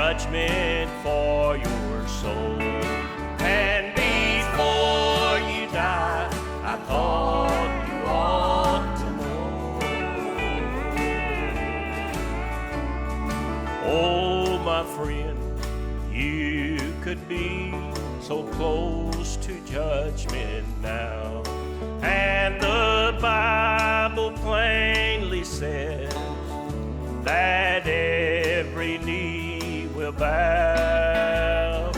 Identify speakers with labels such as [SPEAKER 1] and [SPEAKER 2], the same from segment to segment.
[SPEAKER 1] judgment for your soul. And before you die, I thought you ought to know. Oh, my friend, you could be so close to judgment now. And the Bible plainly says that every knee will bow.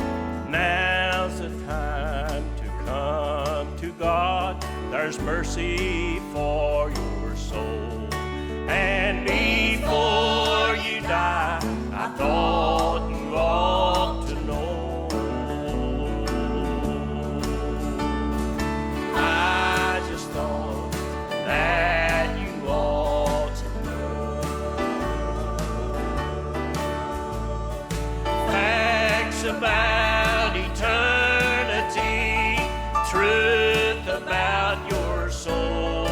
[SPEAKER 1] Now's the time to come to God. There's mercy for your soul. And before you die, I thought you ought to know. I just thought that you ought to know. Facts about eternity, truth about your soul.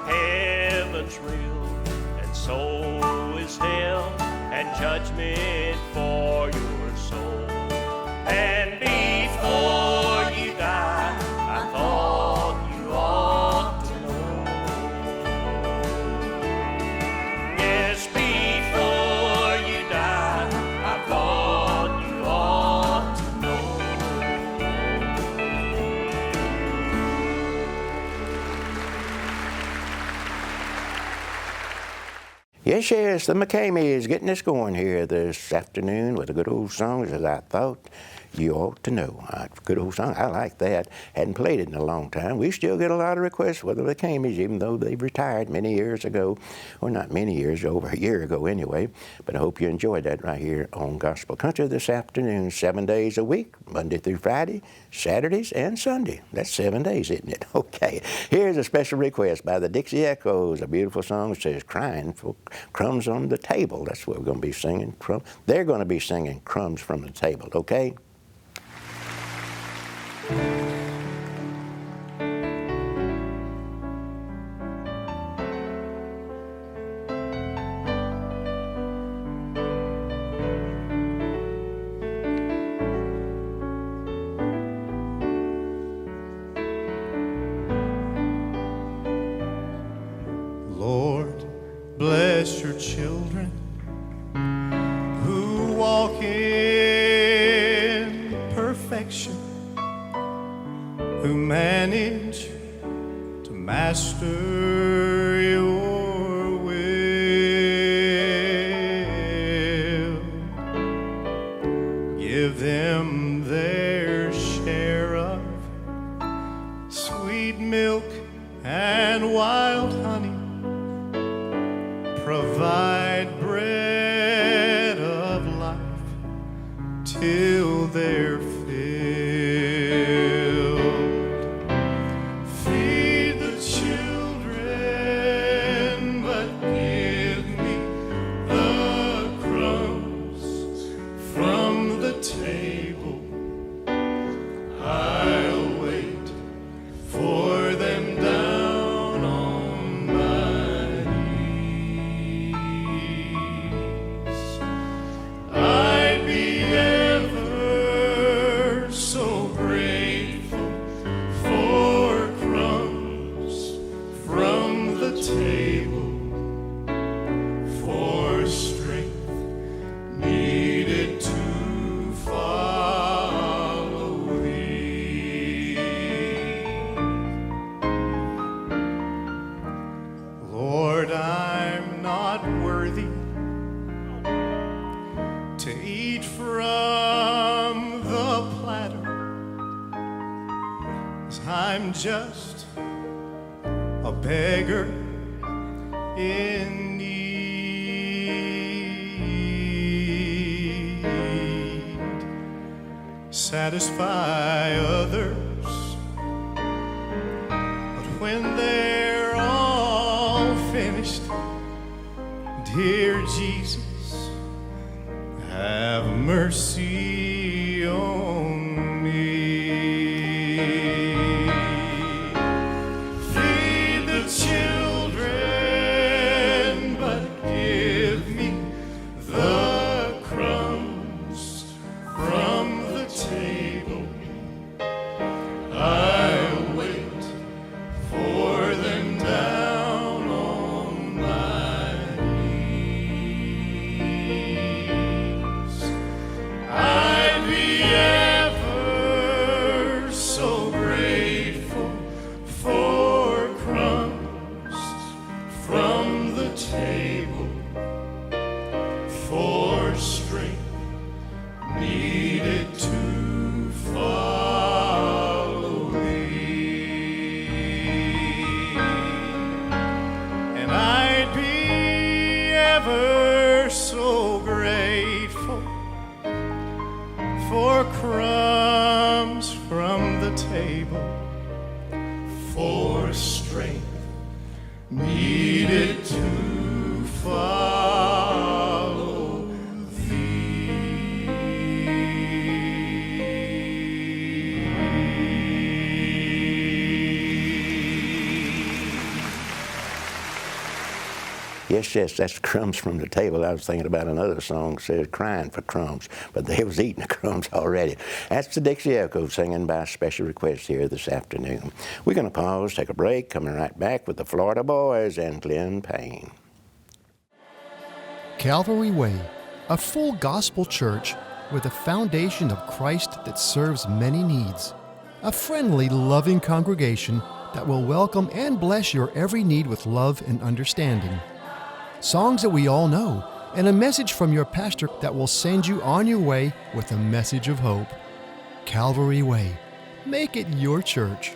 [SPEAKER 1] Heaven's real, and so is hell, and judgment for your soul. And before you die, I thought you ought to know. Yes, before you die, I thought you ought to know.
[SPEAKER 2] Yes, yes, the McCamey is getting us going here this afternoon with a good old song, as I thought you ought to know. Good old song, I like that. Hadn't played it in a long time. We still get a lot of requests for the McCameys, even though they've retired many years ago. Well, not many years, over a year ago anyway. But I hope you enjoyed that right here on Gospel Country this afternoon, 7 days a week, Monday through Friday, Saturdays and Sunday. That's 7 days, isn't it? Okay, here's a special request by the Dixie Echoes, a beautiful song that says, "Crying for Crumbs on the Table." That's what we're going to be singing. They're going to be singing Crumbs from the Table, okay?
[SPEAKER 3] Lord, bless your children who walk in perfection, who manage to master your will. Give them their share of sweet milk and wild honey. Provide bread of life till they're filled. Feed the children, but give me the crumbs from the table. I'll wait for them down on my knees. I'd be ever so grateful for crumbs from the table, for strength needed to follow thee. Lord, I'm not worthy to eat from the platter, 'cause I'm just a beggar in need. Satisfy others, but when they're all finished, dear Jesus, have mercy on me. Feed the children, but give crumbs from the table, for strength needed to follow thee.
[SPEAKER 2] Yes, that's crumbs from the table. I was thinking about another song that says crying for crumbs, but they was eating the crumbs already. That's the Dixie Echo singing by special request here this afternoon. We're going to pause, take a break, coming right back with the Florida Boys and Glenn Payne.
[SPEAKER 4] Calvary Way, a full gospel church with a foundation of Christ that serves many needs. A friendly, loving congregation that will welcome and bless your every need with love and understanding. Songs that we all know, and a message from your pastor that will send you on your way with a message of hope. Calvary Way. Make it your church.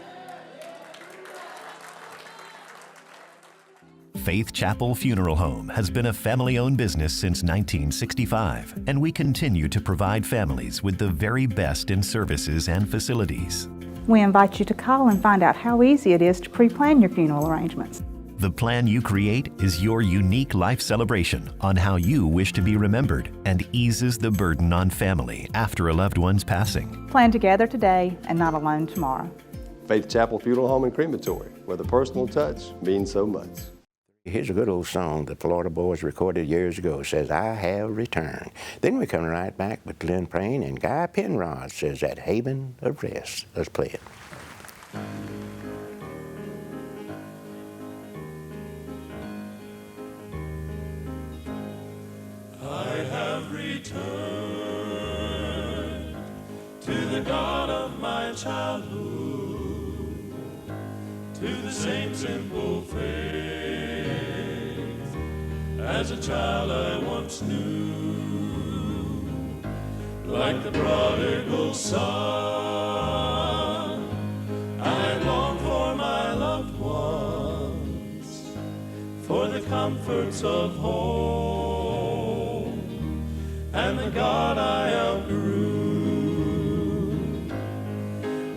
[SPEAKER 5] Faith Chapel Funeral Home has been a family-owned business since 1965, and we continue to provide families with the very best in services and facilities.
[SPEAKER 6] We invite you to call and find out how easy it is to pre-plan your funeral arrangements.
[SPEAKER 5] The plan you create is your unique life celebration on how you wish to be remembered and eases the burden on family after a loved one's passing.
[SPEAKER 6] Plan together today and not alone tomorrow.
[SPEAKER 7] Faith Chapel Funeral Home and Crematory, where the personal touch means so much.
[SPEAKER 2] Here's a good old song the Florida Boys recorded years ago. It says, I have returned. Then we're coming right back with Glenn Payne, and Guy Penrod says, That Haven of Rest. Let's play it.
[SPEAKER 1] I have returned to the God of my childhood, to the same simple faith as a child I once knew. Like the prodigal son, I long for my loved ones, for the comforts of home and the God I outgrew.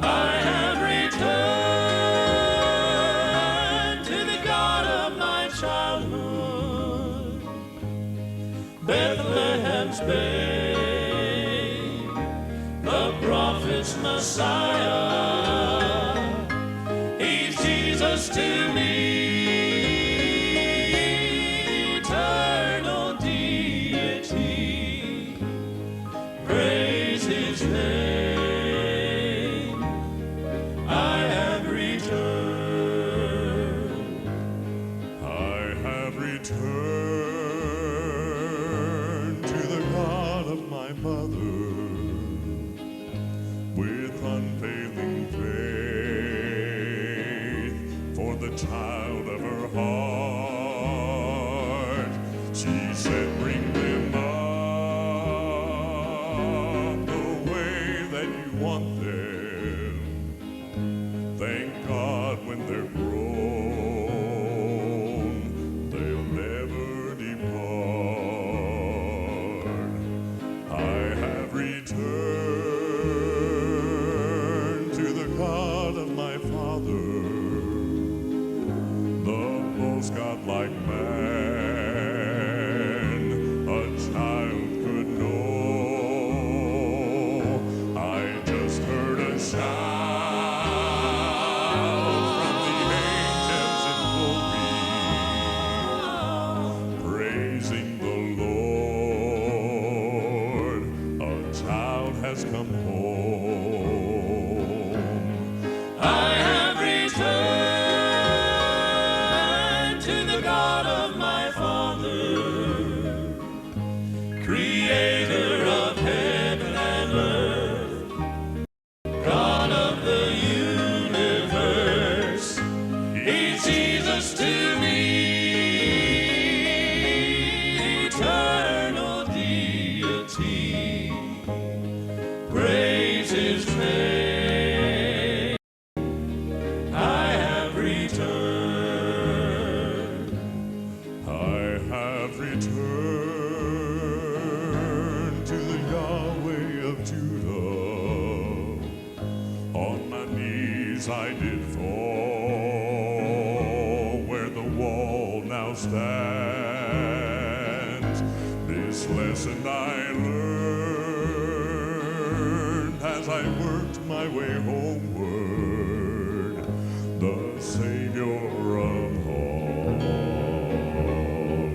[SPEAKER 1] I have returned to the God of my childhood, Bethlehem's babe, the prophet's Messiah. He's Jesus to me.
[SPEAKER 8] Child of her heart, she said, bring them up the way that you want them. Thank God when they're grown, they'll never depart. I have returned to the God of my father, God-like man a child could know. I just heard a shout from the angels in glory, praising the Lord. A child has come home. I have returned to the God of my father, creator of heaven and earth, God of the universe. He's Jesus to me, eternal deity. Praise his name. I have returned. Return to the Yahweh of Judah, days I did fall where the wall now stands. This lesson I learned as I worked my way homeward. The Savior of all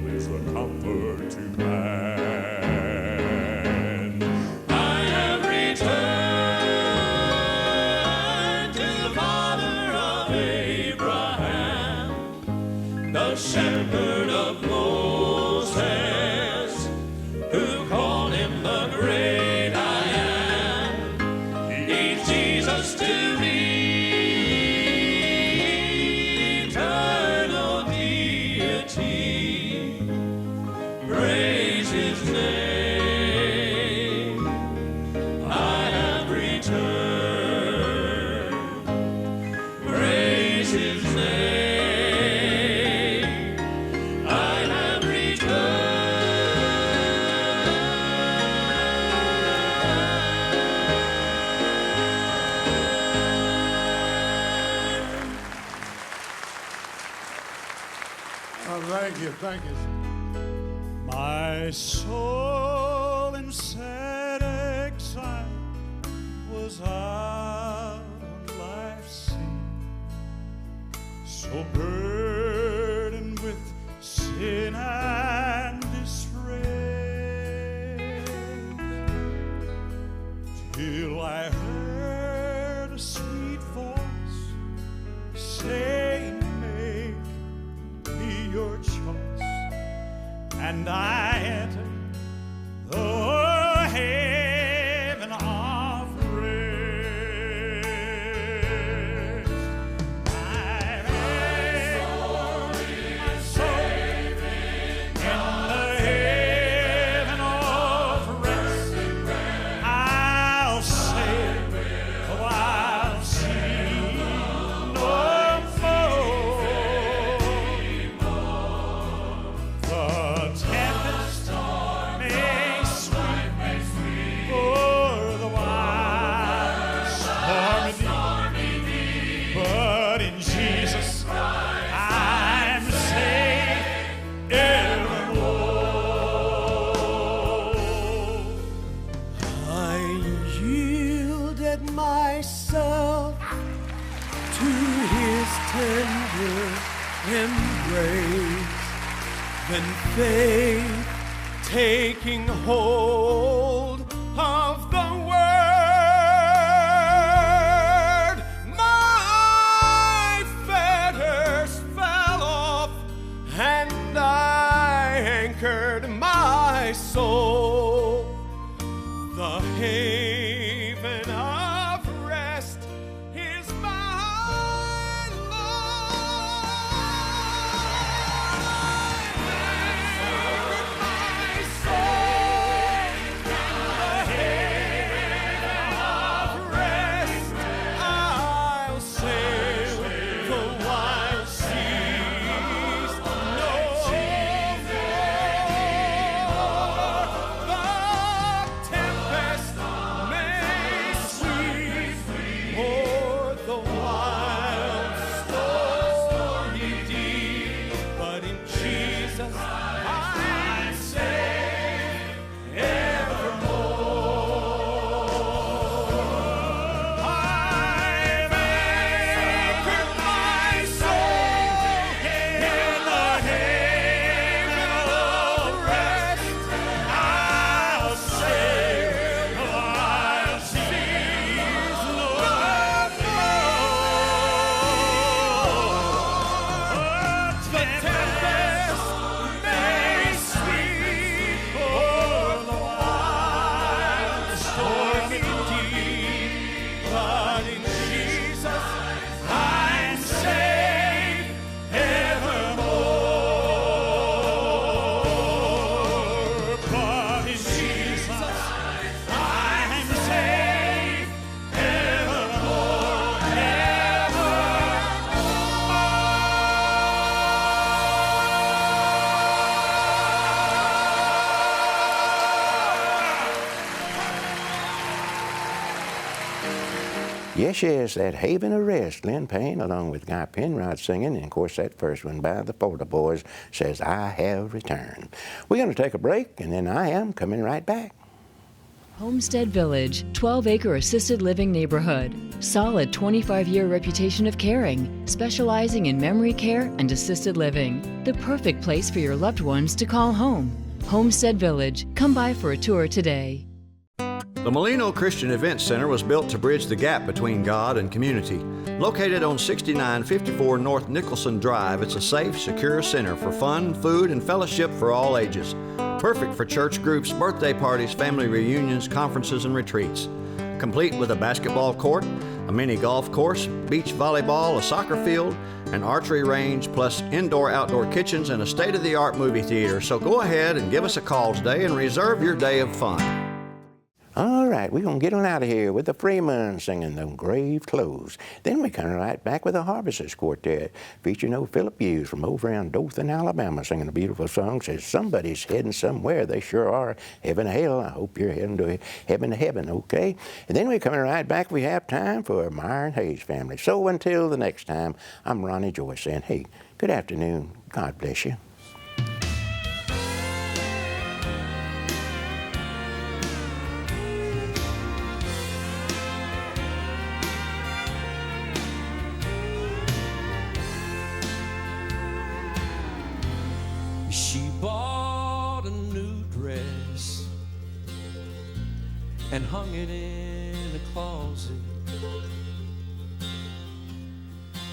[SPEAKER 8] is the comfort to man.
[SPEAKER 1] I have returned to the Father of Abraham, the shepherd of Moses, who called him the great I am. He's Jesus to me, eternal deity. Praise his name. I have returned. Praise his name. I have returned.
[SPEAKER 3] Oh, thank you. My soul in sad exile was out on life's sea, so burdened with sin and disgrace, till I heard a sweet voice saying, make me your choice. And I entered the heaven of rest. My soul in the heaven of rest. I'll sail, though I'll see no more. The tempest may sweep o'er the wide stormy deep, but in Jesus I'm safe evermore. I yielded myself to his tender embrace. Then faith taking hold of the word, my fetters fell off, and I anchored my soul. The haven of rest is my Lord. My soul in the haven of rest. I'll sail the wild seas no more. The tempest may sweep o'er the wild stormy deep, but in Jesus I'm safe evermore. I've anchored my soul in the haven of rest. I'll sail the wild seas no more. The tempest may sweep o'er the wild stormy deep, but in Jesus I'm safe evermore. But in Jesus I'm safe evermore,
[SPEAKER 2] Yes, yes, that Haven of Rest, Lynn Payne, along with Guy Penrod singing, and of course that first one by the Porter Boys says, I have returned. We're going to take a break, and then I am coming right back.
[SPEAKER 9] Homestead Village, 12-acre assisted living neighborhood. Solid 25-year reputation of caring, specializing in memory care and assisted living. The perfect place for your loved ones to call home. Homestead Village. Come by for a tour today.
[SPEAKER 10] The Molino Christian Event Center was built to bridge the gap between God and community. Located on 6954 North Nicholson Drive, it's a safe, secure center for fun, food, and fellowship for all ages. Perfect for church groups, birthday parties, family reunions, conferences, and retreats. Complete with a basketball court, a mini golf course, beach volleyball, a soccer field, an archery range, plus indoor-outdoor kitchens and a state-of-the-art movie theater. So go ahead and give us a call today and reserve your day of fun.
[SPEAKER 2] All right, we're going to get on out of here with the Freemans singing Them Grave Clothes. Then we come right back with the Harvesters Quartet, featuring old Philip Hughes from over in Dothan, Alabama, singing a beautiful song, says, somebody's heading somewhere. They sure are. Heaven to hell. I hope you're heading to heaven, okay? And then we're coming right back. We have time for Myron Hayes family. So until the next time, I'm Ronnie Joyce saying, hey, good afternoon. God bless you.
[SPEAKER 1] She bought a new dress and hung it in a closet.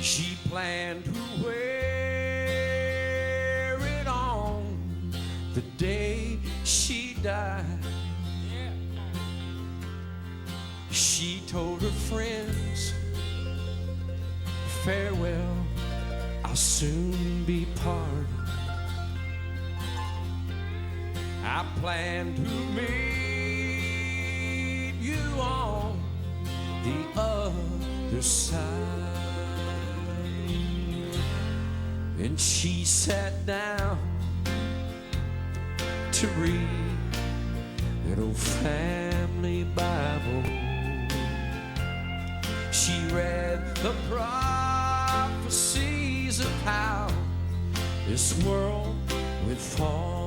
[SPEAKER 1] She planned to wear it on the day she died. She told her friends, farewell, I'll soon be parted. I plan to meet you on the other side. And she sat down to read that old family Bible. She read the prophecies of how this world would fall.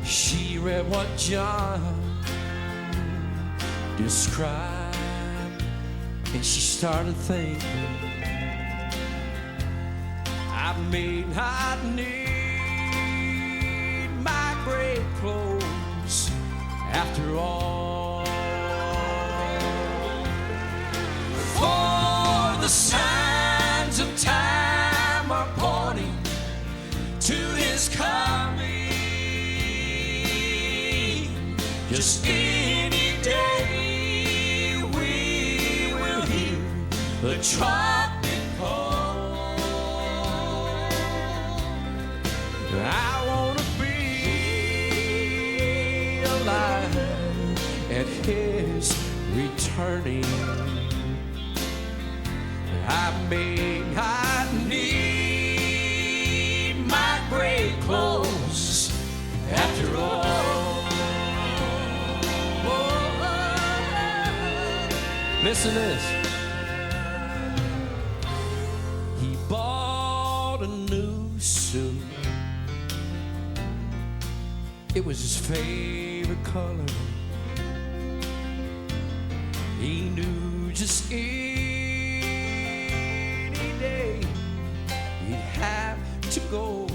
[SPEAKER 1] She read what John described, and she started thinking, I may not need my grave clothes after all. For the signs of time are pointing to his coming. Just any day we will hear the trumpet call. I want to be alive at his returning. I may not need my grave clothes after all. Listen to this. He bought a new suit. It was his favorite color. He knew just any day he'd have to go.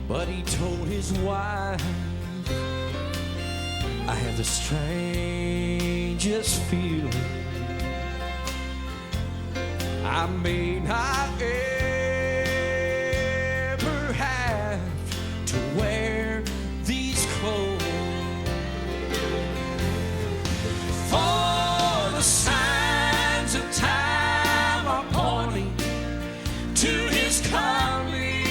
[SPEAKER 1] But he told his wife, I have the strangest feeling. I may not ever have to wear these clothes. For the signs of time are pointing to his coming.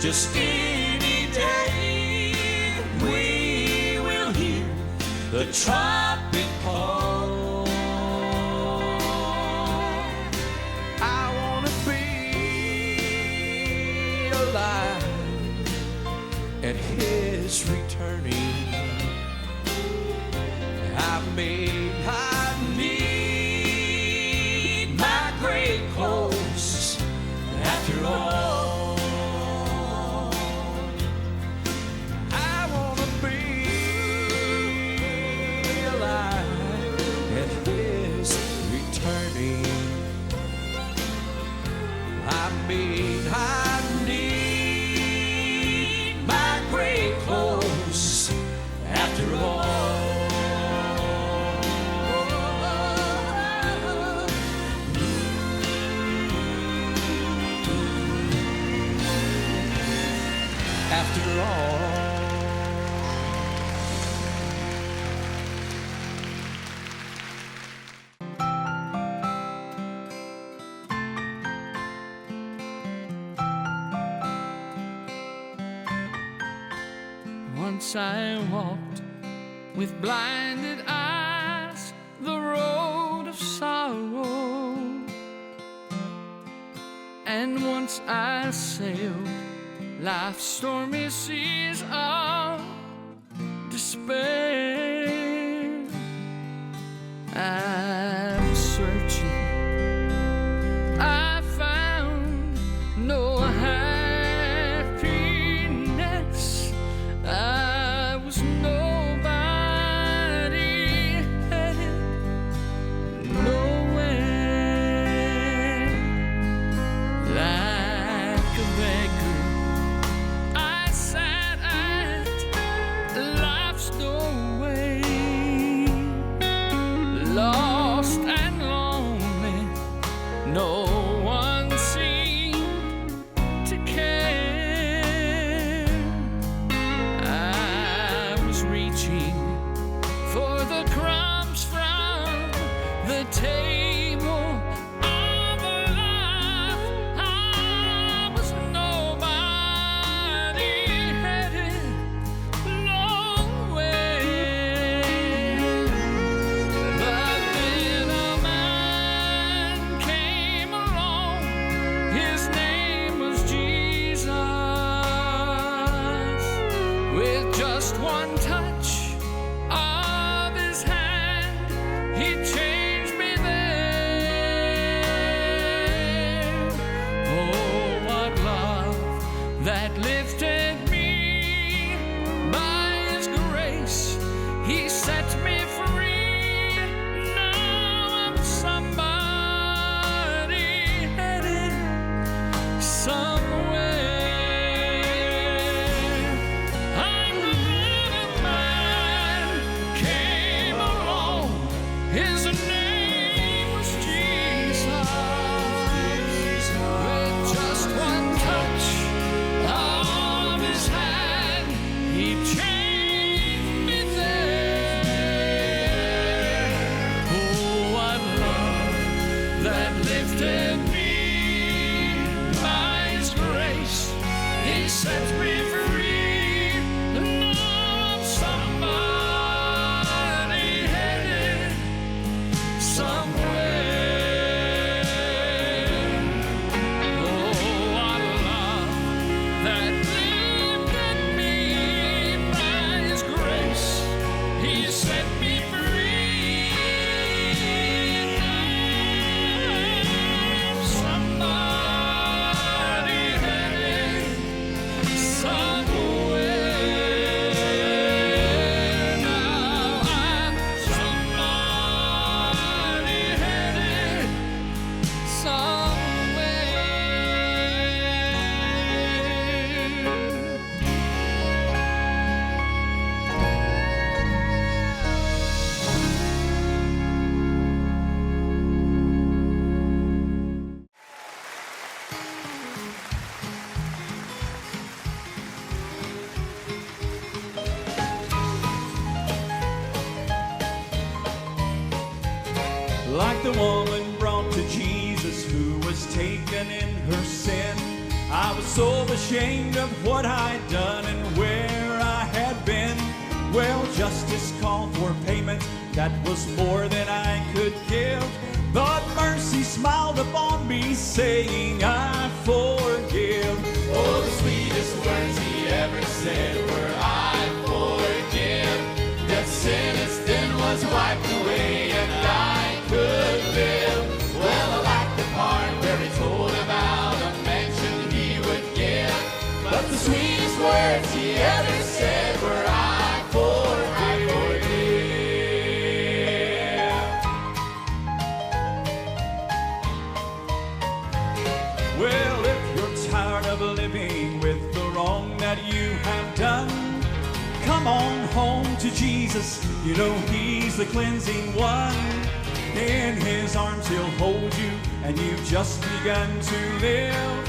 [SPEAKER 1] Just any day we will hear the trumpet call. I want to be alive at his returning. I need my great clothes after all. I want to be alive at his returning. I need my great clothes after all. After all.
[SPEAKER 11] Once I walked with blinded eyes the road of sorrow, and once I sailed life's stormy seas of despair. I'm searching, I found no happiness. I was nobody, headed nowhere. Like a beggar, I sat at life's doorway, lost and lonely. No one seemed to care. I was reaching for the crumbs from the table of life. I was nobody, headed nowhere. But then a man came along. His name was Jesus. With just one touch of his hand, he changed me there. Oh, what love that lifted me by his grace. He set me free. Now I'm somebody, headed somewhere. I'm glad a man came along. His name was Jesus. With just one touch of his hand, he changed me there. Oh, what love that lifted me by his grace. He set me free. Now I'm somebody, headed somewhere. Oh, what love that lifted me by his grace. He set me free. Now I'm somebody, headed somewhere. Now I'm somebody, headed
[SPEAKER 1] Like the woman brought to Jesus who was taken in her sin. I was so ashamed of what I'd done and where I had been. Well, justice called for payment that was more than I could give. But mercy smiled upon me, saying, I forgive. Oh, the sweetest words he he ever said were I forgive. That sentence then was wiped away and I could live. Well, I like the part where he told about a mansion he would give. But the sweetest words he ever said were I forgive. Well, if you're tired of living with the wrong that you have done, come on home to Jesus. You know he's the cleansing one. In his arms he'll hold you, and you've just begun to live.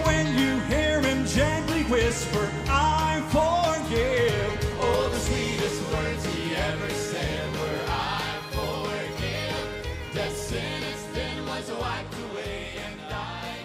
[SPEAKER 1] When you hear him gently whisper, I forgive. Oh, the sweetest words he ever said were I forgive. That sentence then was wiped away and I